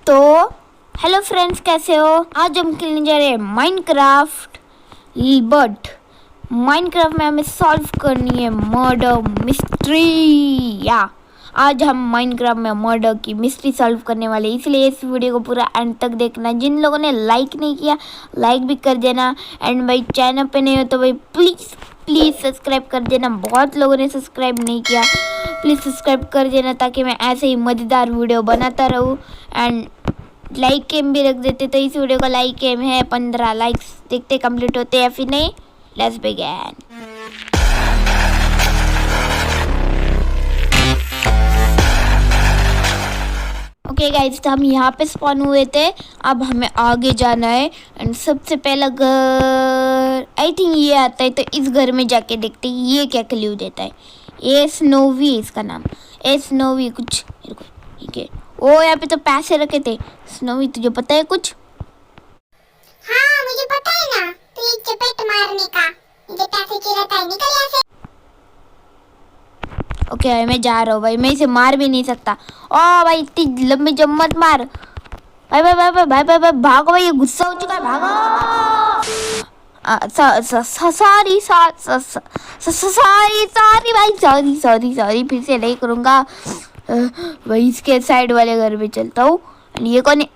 तो hello friends, कैसे हो? आज हम खेलने जा रहे हैं माइनक्राफ्ट। बट माइनक्राफ्ट में हमें सॉल्व करनी है मर्डर मिस्ट्री। या आज हम माइनक्राफ्ट में मर्डर की मिस्ट्री सॉल्व करने वाले, इसलिए इस वीडियो को पूरा एंड तक देखना। जिन लोगों ने लाइक नहीं किया, लाइक भी कर देना। एंड भाई चैनल पे नहीं हो तो भाई प्लीज़ सब्सक्राइब कर देना। बहुत लोगों ने सब्सक्राइब नहीं किया, प्लीज़ सब्सक्राइब कर देना ताकि मैं ऐसे ही मज़ेदार वीडियो बनाता रहूँ। एंड लाइक गेम भी रख देते तो इस वीडियो का लाइक गेम है 15 लाइक्स, देखते कंप्लीट होते हैं फिर नहीं। Let's begin. ओके गाइस, तो हम यहाँ पे स्पॉन हुए थे, अब हमें आगे जाना है। एंड सबसे पहला घर आई थिंक ये आता है, तो इस घर में जाके देखते हैं ये क्या क्लू देता है। ए स्नोवी इसका नाम, ए स्नोवी कुछ ठीक है। ओ यहाँ पे तो पैसे रखे थे। स्नोवी तुझे पता है कुछ? हाँ मुझे पता है ना, तो ये चपेट मारने का मुझे पैसे की रहता है, निकल यहाँ से। ओके भाई मैं जा रहा हूँ भाई, मैं इसे मार भी नहीं सकता। ओ भाई इतनी लंबी जंप मत मार भाई भाई भाई भाई भाई भाई, भाई भागो भाई, ये गुस्सा हो चुका है, भागो। सॉरी सॉरी फिर से नहीं करूँगा। वही इसके साइड वाले घर में चलता हूँ। ये कौन है?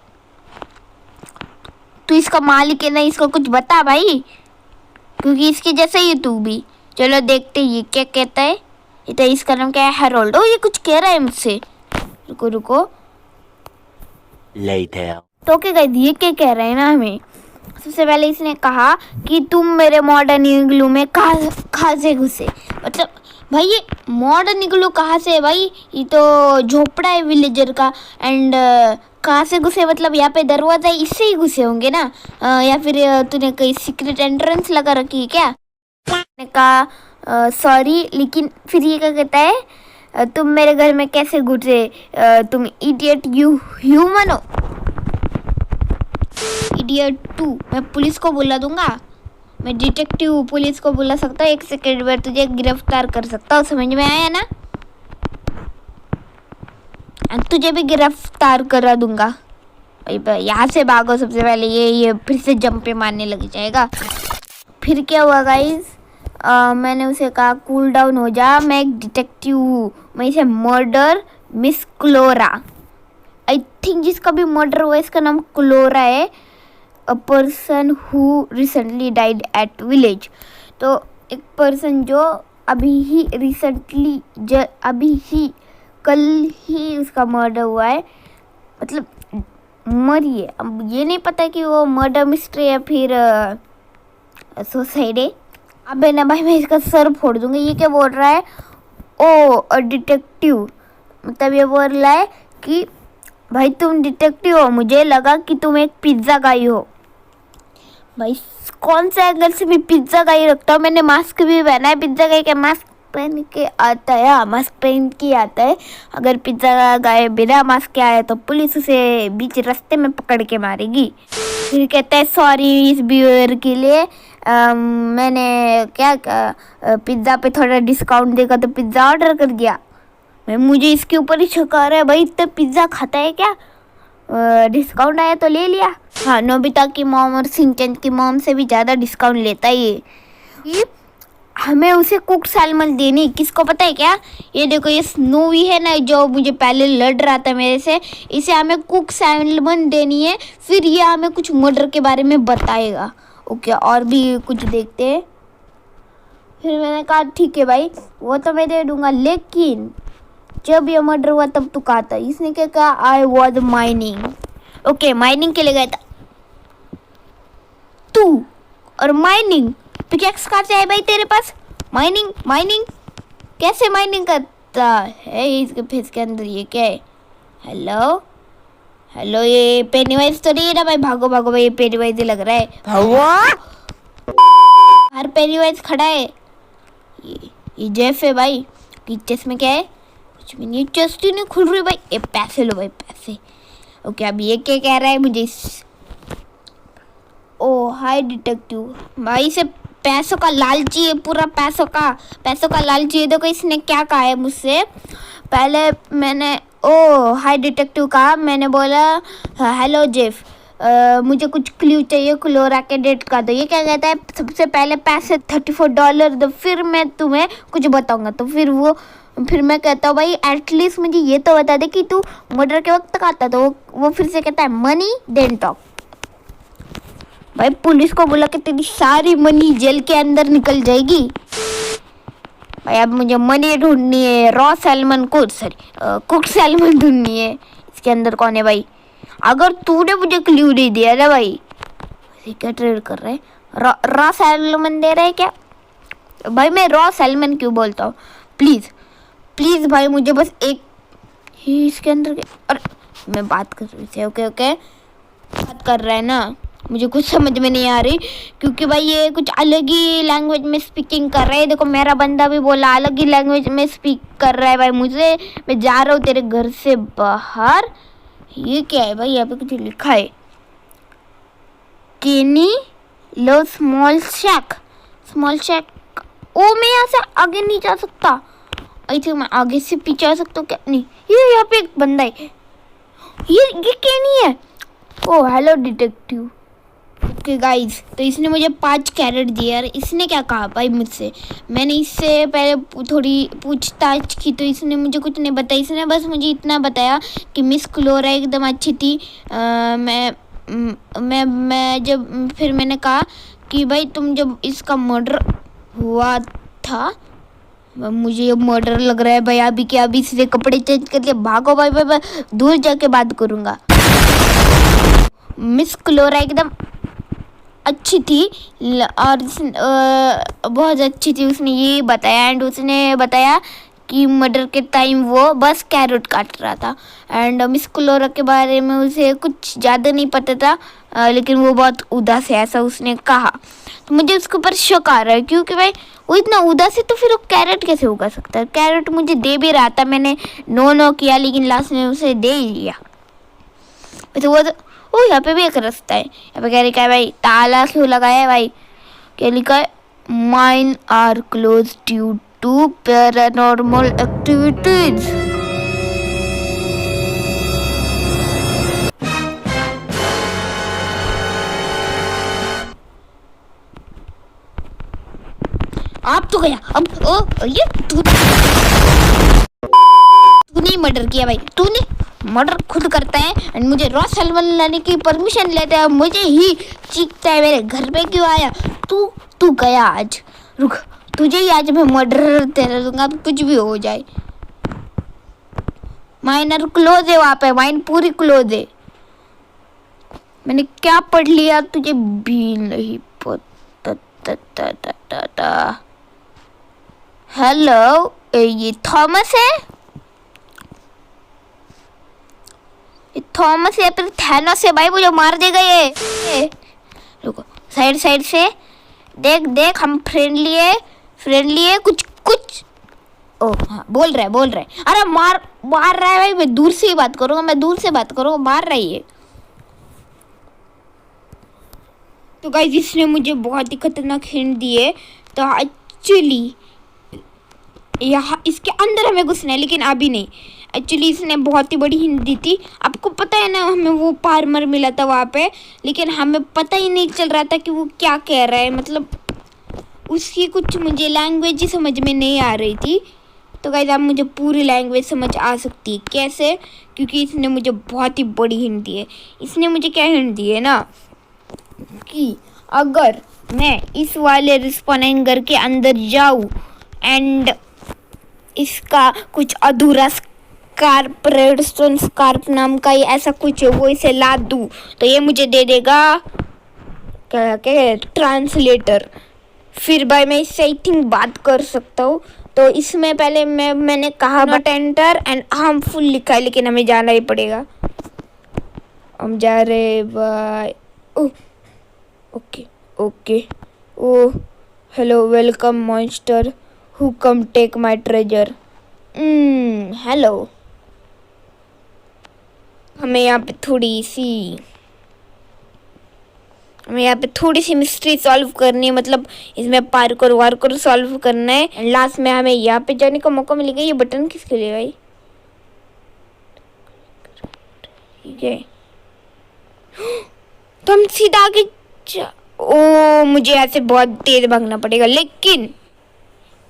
तू इसका मालिक है ना, इसको कुछ बता भाई, क्योंकि इसके जैसे ही तू भी। चलो देखते ये क्या कहता है। ये तो इसका नाम क्या है? हेरोल्ड। ओ ये कुछ कह रहा है मुझसे। रुको तो ओके गाइस, ये क्या कह रहे हैं ना हमें। सबसे पहले इसने कहा कि तुम मेरे मॉडर्न इग्लू में कहाँ से घुसे। मतलब भाई ये मॉडर्न इग्लू कहाँ से है भाई? ये तो झोपड़ा है विलेजर का। एंड कहाँ से घुसे मतलब यहाँ पे दरवाजा है, इससे ही घुसे होंगे ना। या फिर तूने कोई सीक्रेट एंट्रेंस लगा रखी है क्या? मैंने कहा सॉरी, लेकिन फिर ये क्या कहता है, तुम मेरे घर में कैसे घुसे? तुम इडियट, यू ह्यूमन हो। इडियट टू, मैं पुलिस को बुला दूंगा। मैं डिटेक्टिव पुलिस को बुला सकता हूँ, 1 सेकेंड में तुझे गिरफ्तार कर सकता हूँ। समझ में आया ना? तुझे भी गिरफ्तार करा दूंगा। यहाँ से भागो सबसे पहले। ये फिर से जंप पे मारने लग जाएगा। फिर क्या हुआ गाइस? मैंने उसे कहा कूल डाउन हो जा, मैं एक डिटेक्टिव हूँ, मैं इसे मर्डर मिस क्लोरा, आई थिंक जिसका भी मर्डर हुआ इसका नाम क्लोरा है, a person who recently died at village. तो एक पर्सन जो अभी ही कल ही उसका मर्डर हुआ है, मतलब मरी है। अब ये नहीं पता कि वो मर्डर मिस्ट्री है फिर सुसाइड है। अब ना भाई मैं इसका सर फोड़ दूंगा। ये क्या बोल रहा है? ओ डिटेक्टिव, मतलब ये बोल रहा है कि भाई तुम डिटेक्टिव हो, मुझे लगा कि तुम एक पिज्ज़ा गाई हो। भाई कौन सा एंगल से भी पिज्ज़ा गाई रखता हूँ? मैंने मास्क भी पहना है। पिज्ज़ा गाई का मास्क पहन के आता है? हाँ, मास्क पहन के आता है। अगर पिज्ज़ा गाय बिना मास्क के आया तो पुलिस उसे बीच रास्ते में पकड़ के मारेगी। फिर कहता है सॉरी इस बिहेवियर के लिए। मैंने क्या पिज़्ज़ा पे थोड़ा डिस्काउंट देगा तो पिज़्ज़ा ऑर्डर कर दिया। मुझे इसके ऊपर ही शक आ रहा है, भाई इतना पिज़्ज़ा खाता है क्या? डिस्काउंट आया तो ले लिया। हाँ, नोबिता की मॉम और सिंचन की मॉम से भी ज़्यादा डिस्काउंट लेता है ये। हमें उसे कुक सैल्मन देनी, किसको पता है क्या? ये देखो, ये स्नोवी है ना जो मुझे पहले लड़ रहा था मेरे से, इसे हमें कुक सैल्मन देनी है। फिर ये हमें कुछ मर्डर के बारे में बताएगा। ओके, और भी कुछ देखते हैं। फिर मैंने कहा ठीक है भाई, वो तो मैं दे दूंगा, लेकिन जब ये मर्डर हुआ तब तू कहा था? इसने क्या कहा? I was mining. Okay, mining के लिए गया था तू। और माइनिंग पिकैक्स कहाँ से है भाई तेरे पास? माइनिंग कैसे माइनिंग करता है? इसके फेस के अंदर ये क्या है? हेलो, ये पेनीवाइज तो नहीं है ना भाई? भागो भाई, ये पेनीवाइज ही लग रहा है। हर पेनीवाइज खड़ा है। ये जेफ है भाई। चेस्ट में क्या है? कुछ भी नहीं, चेस्ट ही नहीं खुल रही भाई। ये पैसे लो भाई, पैसे। ओके, अब ये क्या कह रहा है मुझे? ओ हाय डिटेक्टिव, भाई से पैसों का लालची है, पूरा पैसों का लालची है। देखो इसने क्या कहा है मुझसे। पहले मैंने हाय डिटेक्टिव कहा, मैंने बोला हेलो जेफ, मुझे कुछ क्लू चाहिए क्लोरा के डेट का। तो ये क्या कहता है, सबसे पहले पैसे $34 दो, फिर मैं तुम्हें कुछ बताऊंगा। तो फिर मैं कहता हूँ भाई एटलीस्ट मुझे ये तो बता दे कि तू मर्डर के वक्त कहाँ था। तो वो फिर से कहता है मनी देन टॉक। भाई पुलिस को बोला कि तेरी सारी मनी जेल के अंदर निकल जाएगी। भाई अब मुझे मनी ढूंढनी है, रॉ सैल्मन कुक सैल्मन ढूंढनी है। इसके अंदर कौन है भाई? अगर तूने मुझे क्लू नहीं दिया ना भाई, क्या ट्रेड कर रहे हैं? रॉ सैल्मन दे रहे हैं क्या? भाई मैं रॉ सैल्मन क्यों बोलता हूँ? प्लीज भाई मुझे बस एक ही इसके अंदर के। अरे मैं बात कर रही थी। ओके बात कर रहा है ना, मुझे कुछ समझ में नहीं आ रही क्योंकि भाई ये कुछ अलग ही लैंग्वेज में स्पीकिंग कर रहा है। देखो मेरा बंदा भी बोला अलग ही लैंग्वेज में स्पीक कर रहा है भाई मुझे। मैं जा रहा हूँ तेरे घर से बाहर। ये क्या है भाई? यहाँ पे कुछ लिखा है, केनी लव स्मॉल शैक। ओ मैं यहाँ से आगे नहीं जा सकता। आई थिंक मैं आगे से पीछे आ सकता हूँ क्या? नहीं, ये यहाँ पे एक बंदा है। ये केनी है। ओ हेलो डिटेक्टिव। ओके गाइस, तो इसने मुझे 5 कैरेट दिए यार। इसने क्या कहा भाई मुझसे? मैंने इससे पहले थोड़ी पूछताछ की तो इसने मुझे कुछ नहीं बताया। इसने बस मुझे इतना बताया कि मिस क्लोरा एकदम अच्छी थी। मैं जब फिर मैंने कहा कि भाई तुम जब इसका मर्डर हुआ था, मुझे ये मर्डर लग रहा है भाई अभी के अभी इसलिए कपड़े चेंज करके भागो भाई दूर जाके बात करूँगा। मिस क्लोरा एकदम अच्छी थी और बहुत अच्छी थी। उसने ये बताया एंड उसने बताया कि मर्डर के टाइम वो बस कैरेट काट रहा था। एंड मिस क्लोरा के बारे में उसे कुछ ज़्यादा नहीं पता था, लेकिन वो बहुत उदास है ऐसा उसने कहा। तो मुझे उसके ऊपर शक आ रहा है क्योंकि भाई वो इतना उदास है तो फिर वो कैरेट कैसे उगा सकता है? कैरेट मुझे दे भी रहा था, मैंने नो किया लेकिन लास्ट में उसे दे ही दिया। तो वो ओ यहाँ पे भी एक रास्ता है। यहाँ पे क्या लिखा है भाई? ताला क्यों लगाया है भाई? क्या लिखा है? Mine are close due to paranormal activities. आप तो गया अब। ये तू नहीं मर्डर किया भाई, तूने मर्डर खुद करता है एंड मुझे रॉ सैल्मन लाने की परमिशन लेता है, मुझे ही चीखता है मेरे घर पे क्यों आया? तू गया आज। रुक, तुझे ही आज मैं मर्डर दे दूंगा, कुछ भी हो जाए। माइनर क्लोज है, वहाँ पे माइन पूरी क्लोज है। मैंने क्या पढ़ लिया तुझे भी नहीं पता। हेलो, ये थॉमस है? थॉमस या फिर थैनोस है भाई, मुझे मार देगा ये। रुको, साइड से देख हम फ्रेंडली है कुछ। ओ हाँ, बोल रहा है। अरे मार रहा है भाई, मैं दूर से बात करूंगा, मार रही है। तो गाइस इसने मुझे बहुत ही खतरनाक हिंट दिए। तो एक्चुअली यहाँ इसके अंदर हमें घुसना है लेकिन अभी नहीं। एक्चुअली इसने बहुत ही बड़ी हिंट दी थी। आपको पता है ना, हमें वो फार्मर मिला था वहाँ पे, लेकिन हमें पता ही नहीं चल रहा था कि वो क्या कह रहा है। मतलब उसकी कुछ मुझे लैंग्वेज ही समझ में नहीं आ रही थी। तो गाइस अब मुझे पूरी लैंग्वेज समझ आ सकती है। कैसे? क्योंकि इसने मुझे बहुत ही बड़ी हिंट दी है। इसने मुझे क्या हिंट दी है ना, कि अगर मैं इस वाले रिस्पॉन घर के अंदर जाऊँ एंड इसका कुछ अधूरा स्कार्प, रेडस्टोन स्कार्प नाम का ही ऐसा कुछ है, वो इसे ला दूँ तो ये मुझे दे देगा क्या ट्रांसलेटर। फिर भाई मैं इससे आई थिंक बात कर सकता हूँ। तो इसमें पहले मैंने कहा नॉट एंटर एंड हार्मफुल लिखा है, लेकिन हमें जाना ही पड़ेगा। हम जा रहे भाई। Okay oh hello, welcome monster who come take my treasure. Hello, हमें यहाँ पे थोड़ी सी हमें यहाँ पे थोड़ी सी मिस्ट्री सॉल्व करनी है, मतलब इसमें पार्कोर वार्कोर सॉल्व करना है। लास्ट में हमें यहाँ पे जाने का मौका मिलेगा। ये बटन किसके लिए भाई? ठीक है, तो हम सीधा आगे ओ, मुझे ऐसे बहुत तेज भागना पड़ेगा, लेकिन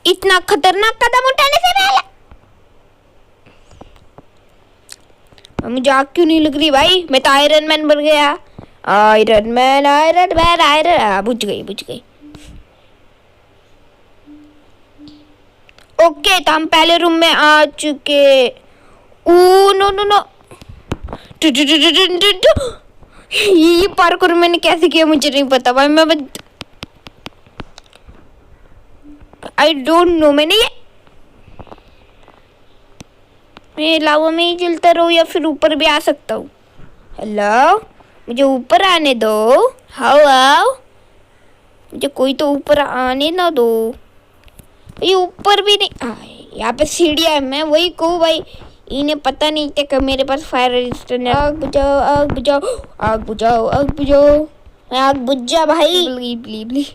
इतना खतरनाक कदम उठाने से पहले मुझे आग क्यों नहीं लग रही भाई? मैं तो आयरन मैन बन गया। Iron man iron man iron, बुझ गई बुझ गई। ओके, तो हम पहले रूम में आ चुके। ओ नो नो नो, ये पार्कोर मैंने कैसे किया मुझे नहीं पता भाई। I don't know. मैं लावा में ही चलता रहूँ या फिर ऊपर भी आ सकता हूँ? हेलो, मुझे ऊपर आने दो। हाउ, मुझे कोई तो ऊपर आने ना दो। ये ऊपर भी नहीं, यहाँ पे सीढ़ियाँ है। मैं वही कहूँ भाई, इन्हें पता नहीं था कि मेरे पास फायर रेजिस्टेंट है। आग बुझाओ आग बुझाओ आग बुझाओ आग बुझाओ, आग बुझ जा भाई please.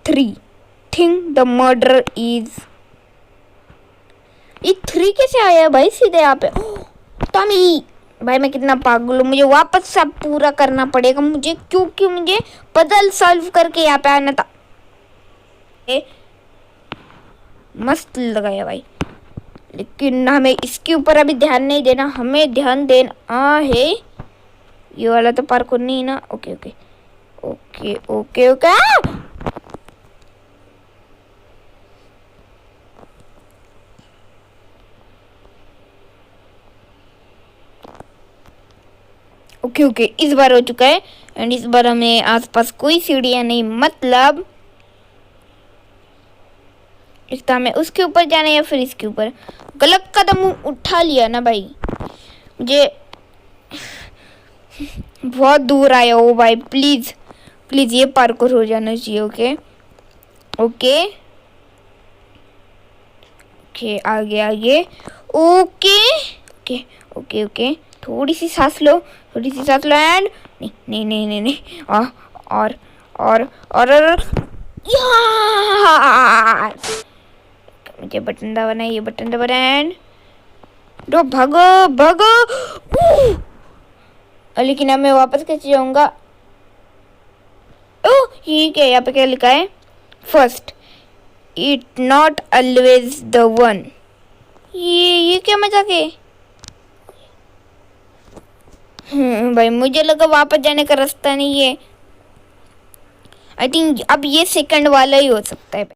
3 think the murder is. ये 3 कैसे आया भाई सीधे यहाँ पे? टॉमी भाई, मैं कितना पागल हूँ। मुझे वापस सब पूरा करना पड़ेगा मुझे, क्योंकि मुझे पजल सॉल्व करके यहाँ पे आना था। मस्त लगाया भाई, लेकिन हमें इसके ऊपर अभी ध्यान नहीं देना। हमें ध्यान देना है ये वाला तो पार्कोर नहीं ना। Okay okay okay okay okay. Okay okay, इस बार हो चुका है। एंड इस बार हमें आसपास कोई सीढ़ियाँ नहीं, मतलब इसका हमें उसके ऊपर जाना है या फिर इसके ऊपर। गलत कदम उठा लिया ना भाई, मुझे बहुत दूर आया हो भाई। प्लीज प्लीज ये पार्कोर हो जाना चाहिए। ओके ओके ओके, आगे आगे। ओके ओके ओके ओके, थोड़ी सी सांस लो, थोड़ी सी सांस लो। एंड नहीं नहीं नहीं नहीं नहीं, और यार, मुझे बटन दबाना है, ये बटन दबाना है। एंड दो, भागो भागो। लेकिन अब मैं वापस कैसे जाऊंगा? ओह, ये क्या, यहाँ पे क्या लिखा है? First it not always the one. ये क्या मजाक है? भाई मुझे लगा वापस जाने का रास्ता नहीं है। आई थिंक अब ये सेकंड वाला ही हो सकता है।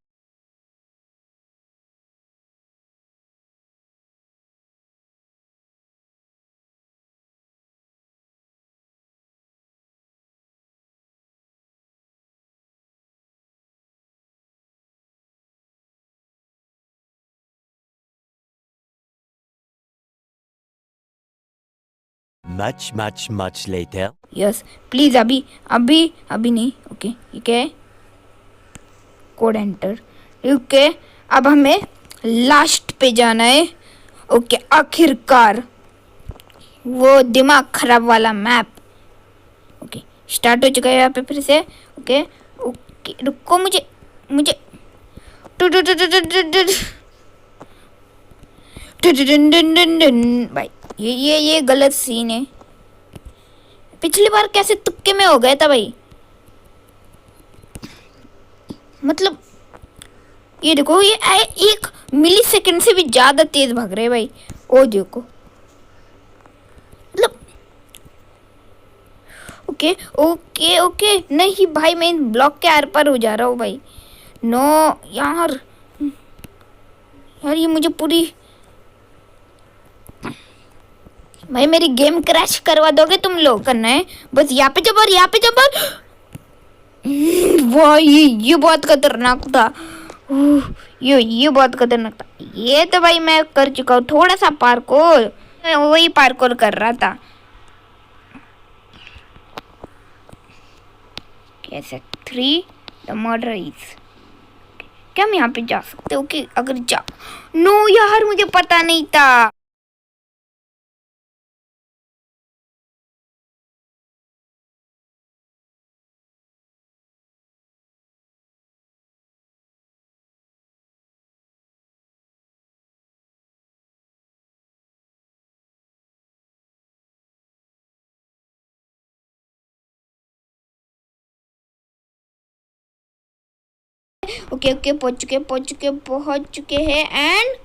Much later. यस प्लीज, अभी अभी अभी नहीं। ओके, ये क्या है? Code enter. ओके, अब हमें लास्ट पे जाना है। ओके, आखिरकार वो दिमाग खराब वाला मैप। ओके, स्टार्ट हो चुका है यहाँ पे फिर से। ओके ओके, रुको, मुझे मुझे भाई, ये गलत सीन है। पिछली बार कैसे तुक्के में हो गया था भाई? मतलब ये देखो, ये 1 मिली सेकंड से भी ज्यादा तेज भाग रहे हैं भाई। ओ देखो, मतलब ओके ओके ओके, नहीं भाई, मैं इन ब्लॉक के आर पार हो जा रहा हूँ भाई। नो यार, यार ये मुझे पूरी, भाई मेरी गेम क्रैश करवा दोगे तुम लोग? करना है बस यहाँ पे जबर, यहाँ पे जबर। वाह, ये बहुत खतरनाक था। ये बहुत खतरनाक था। ये तो भाई मैं कर चुका हूँ थोड़ा सा पार्कोर, वही पार्कोर कर रहा था। कैसे 3 द मर्डर इज। क्या हम यहाँ पे जा सकते हो? कि अगर जा, नो यार, मुझे पता नहीं था। ओके ओके पहुंच चुके हैं एंड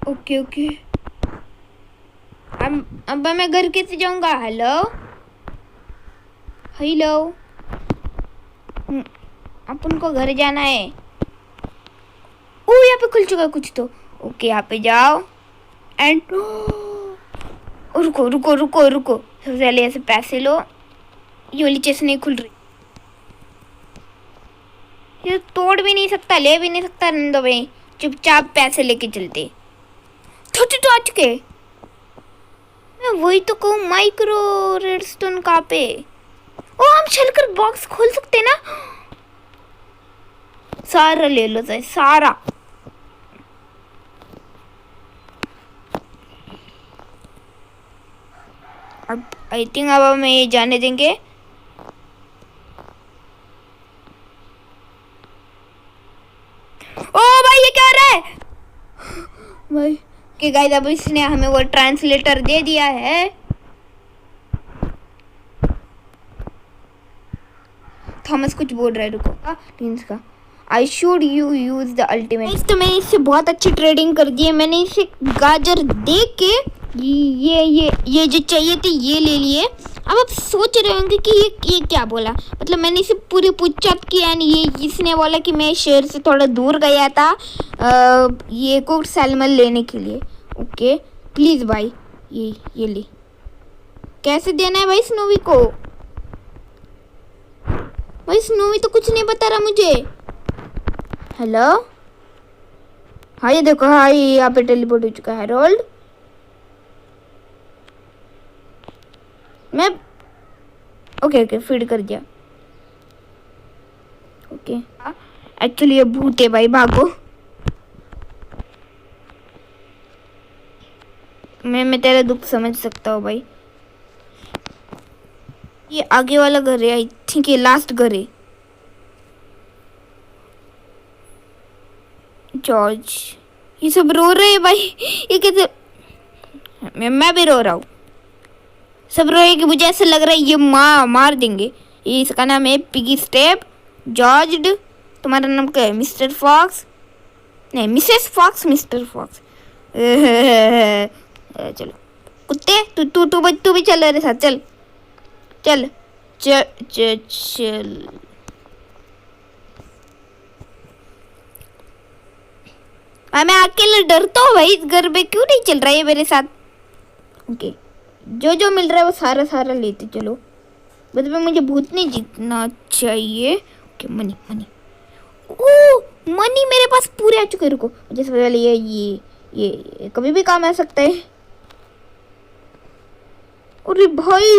ओके अब मैं घर कैसे जाऊंगा? हेलो अपन को घर जाना है। ओ यहाँ पे खुल चुका है कुछ तो। ओके यहाँ पे जाओ एंड रुको सबसे पहले ऐसे पैसे लो। ये वाली चेस्ट नहीं खुल रही, ये तोड़ भी नहीं सकता, ले भी नहीं सकता। नंदो भाई चुपचाप पैसे लेके चलते। छोटे आ चुके। मैं वही तो कहूँ, माइक्रो रेडस्टोन कहाँ पे? ओ हम चलकर बॉक्स खोल सकते ना। सारा ले लो सारा। अब आई थिंक अब हमें ये जाने देंगे। ओ भाई ये क्या हो रहा है भाई? कि गाइस अब इसने हमें वो ट्रांसलेटर दे दिया है। थॉमस कुछ बोल रहा है, रुको। टीन्स का I should you use the ultimate. तो मैंने इससे बहुत अच्छी ट्रेडिंग कर दी है। मैंने इसे गाजर दे के ये जो चाहिए थे ये ले लिए। अब आप सोच रहे होंगे कि ये क्या बोला, मतलब मैंने इसे पूरी पूछताछ की एंड ये इसने बोला कि मैं शहर से थोड़ा दूर गया था ये कुक्ड सैल्मन लेने के लिए। ओके प्लीज़ भाई ये ले। कैसे देना है भाई स्नोवी को? भाई स्नोवी तो कुछ नहीं बता रहा मुझे। हेलो हाँ ये देखो, हाँ ये यहाँ पे टेलीपोर्ट हो चुका है। हेरोल्ड मैं ओके फीड कर दिया। ओके एक्चुअली ये भूत है भाई, भागो। मैं तेरा दुख समझ सकता हूँ भाई। ये आगे वाला घर है, आई थिंक ये लास्ट घर है। जॉर्ज ये सब रो रहे हैं भाई। ये कैसे? मैं भी रो रहा हूँ। सब रोए कि मुझे ऐसा लग रहा है ये मार देंगे। ये इसका नाम है पिगी स्टेप। जॉर्ज तुम्हारा नाम क्या है? मिस्टर फॉक्स नहीं मिसेस फॉक्स, मिस्टर फॉक्स। चलो कुत्ते तू भी चल मेरे साथ। चल मैं अकेले डरता हूँ भाई। इस घर में क्यों नहीं चल रहा है मेरे साथ? ओके जो मिल रहा है वो सारा लेते चलो। बस में मुझे भूत नहीं जीतना चाहिए। ओके मनी ओ मनी मेरे पास पूरे आ चुके हैं। रुको जैसे पहले ये कभी भी काम आ सकता है। अरे भाई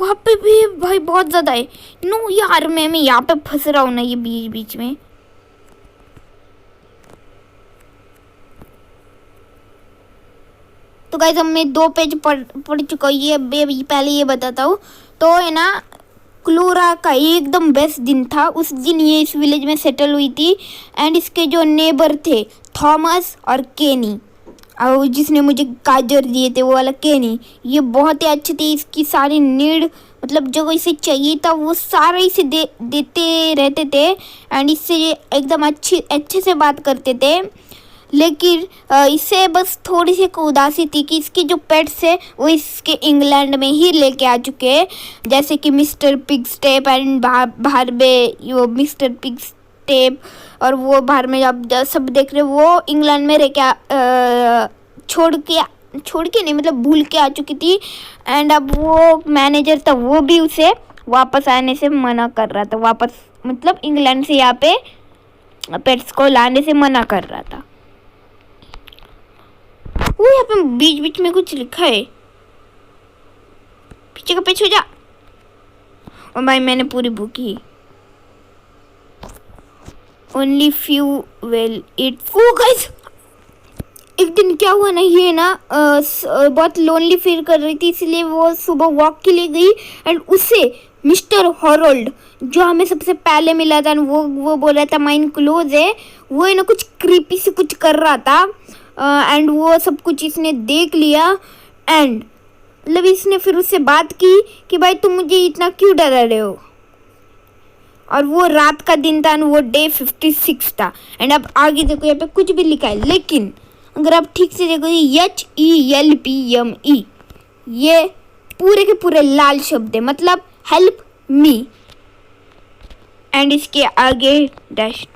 वहाँ पे भी भाई बहुत ज़्यादा है। नो यार मैं यहाँ पे फंस रहा हूँ ना ये बीच में। तो गाइस अब मैं 2 पेज पढ़ चुका हूँ। ये पहले ये बताता हूँ। तो है ना क्लोरा का एकदम बेस्ट दिन था। उस दिन ये इस विलेज में सेटल हुई थी एंड इसके जो नेबर थे थॉमस और केनी, और जिसने मुझे गाजर दिए थे वो वाला केनी, ये बहुत ही अच्छे थे। इसकी सारी नीड मतलब जो इसे चाहिए था वो सारा इसे देते रहते थे एंड इससे ये एकदम अच्छे से बात करते थे। लेकिन इससे बस थोड़ी सी उदासी थी कि इसके जो पेट्स है वो इसके इंग्लैंड में ही लेके आ चुके हैं, जैसे कि मिस्टर पिग स्टेप एंड बाहर में वो मिस्टर पिग स्टेप और वो बाहर में आप सब देख रहे वो इंग्लैंड में रह के छोड़ के नहीं मतलब भूल के आ चुकी थी एंड अब वो मैनेजर था वो भी उसे वापस आने से मना कर रहा था। वापस मतलब इंग्लैंड से यहाँ पे पेट्स को लाने से मना कर रहा था। वो यहाँ पे बीच में कुछ लिखा है, पीछे का पीछे हो जा। और भाई मैंने पूरी बुक की। Only few will it. Oh guys एक दिन क्या हुआ ना, ये ना बहुत लोनली फील कर रही थी इसलिए वो सुबह वॉक के लिए गई एंड उससे मिस्टर हॉरोल्ड जो हमें सबसे पहले मिला था वो बोल रहा था माइन क्लोज है। वो है ना कुछ क्रीपी से कुछ कर रहा था एंड वो सब कुछ इसने देख लिया एंड मतलब इसने फिर उससे बात की कि भाई तुम मुझे इतना क्यों डरा रहे हो। और वो रात का दिन था, वो डे 56 था। एंड अब आगे देखो यहाँ पे कुछ भी लिखा है, लेकिन अगर आप ठीक से देखो HELPME, ये पूरे के पूरे लाल शब्द है, मतलब हेल्प मी। एंड इसके आगे डैश,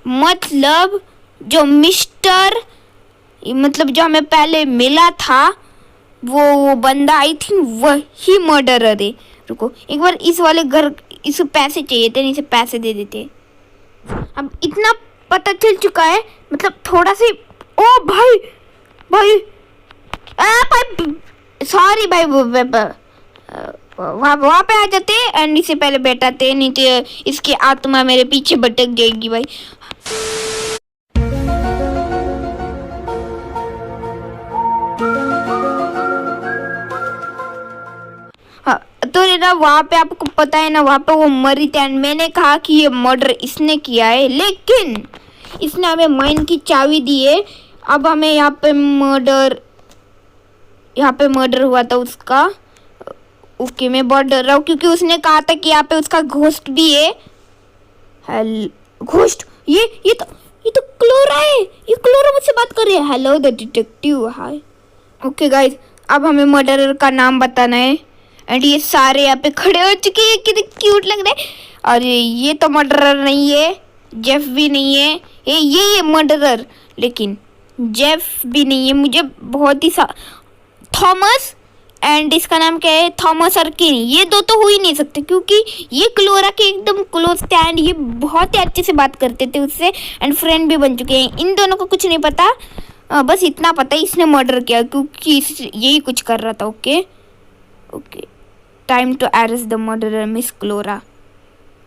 मतलब जो मिस्टर, मतलब जो हमें पहले मिला था वो बंदा, आई थिंक वही मर्डरर है। रुको एक बार इस वाले घर, इसे पैसे चाहिए थे, नहीं इसे पैसे दे देते। अब इतना पता चल चुका है, मतलब थोड़ा सी, ओ भाई भाई भाई सॉरी भाई, वहाँ पे आ जाते एंड इससे पहले बैठाते, नहीं तो इसकी आत्मा मेरे पीछे भटक जाएगी भाई। हाँ तो ना वहाँ पे आपको पता है ना, वहाँ पे वो मरी थी एंड मैंने कहा कि ये मर्डर इसने किया है, लेकिन इसने हमें माइन की चाबी दी है। अब हमें यहाँ पे मर्डर हुआ था उसका। ओके मैं बहुत डर रहा हूँ क्योंकि उसने कहा था कि यहाँ पे उसका घोस्ट भी है। घोस्ट, ये तो क्लोरा है, ये क्लोरा मुझसे बात कर रही है। Hello the detective, hi. Okay guys, अब हमें मर्डरर का नाम बताना है एंड ये सारे यहाँ पे खड़े हो चुके हैं, कितने क्यूट लग रहे हैं। और ये तो मर्डरर नहीं है, जेफ भी नहीं है, ये मर्डरर, लेकिन जेफ भी नहीं है। मुझे बहुत ही थॉमस एंड इसका नाम क्या है, थॉमस अर्किन, ये दो तो हो ही नहीं सकते क्योंकि ये क्लोरा के एकदम क्लोज थे एंड ये बहुत ही अच्छे से बात करते थे उससे एंड फ्रेंड भी बन चुके हैं। इन दोनों को कुछ नहीं पता, बस इतना पता है इसने मर्डर किया क्योंकि यही कुछ कर रहा था। Okay time to arrest the murderer miss Clora.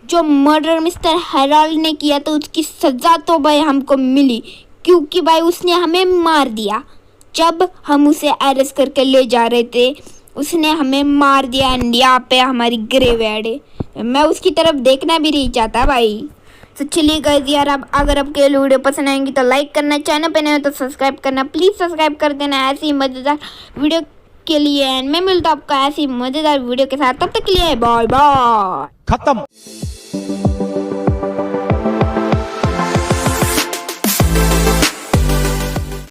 जो मर्डर मिस्टर हेराल्ड ने किया तो उसकी सजा तो भाई हमको मिली, क्योंकि भाई उसने हमें मार दिया। जब हम उसे अरेस्ट करके ले जा रहे थे उसने हमें मार दिया एंड यहाँ पे हमारी ग्रेवयार्ड है। मैं उसकी तरफ देखना भी नहीं चाहता भाई। तो चलिए गाइस यार, अब अगर आपके वीडियो पसंद आएंगी तो लाइक करना, चैनल पे नए हो तो सब्सक्राइब करना, प्लीज़ सब्सक्राइब कर देना ऐसी मज़ेदार वीडियो के लिए। एंड मैं मिलता हूँ आपको ऐसी मज़ेदार वीडियो के साथ, तब तक के लिए बाय बाय। खत्म।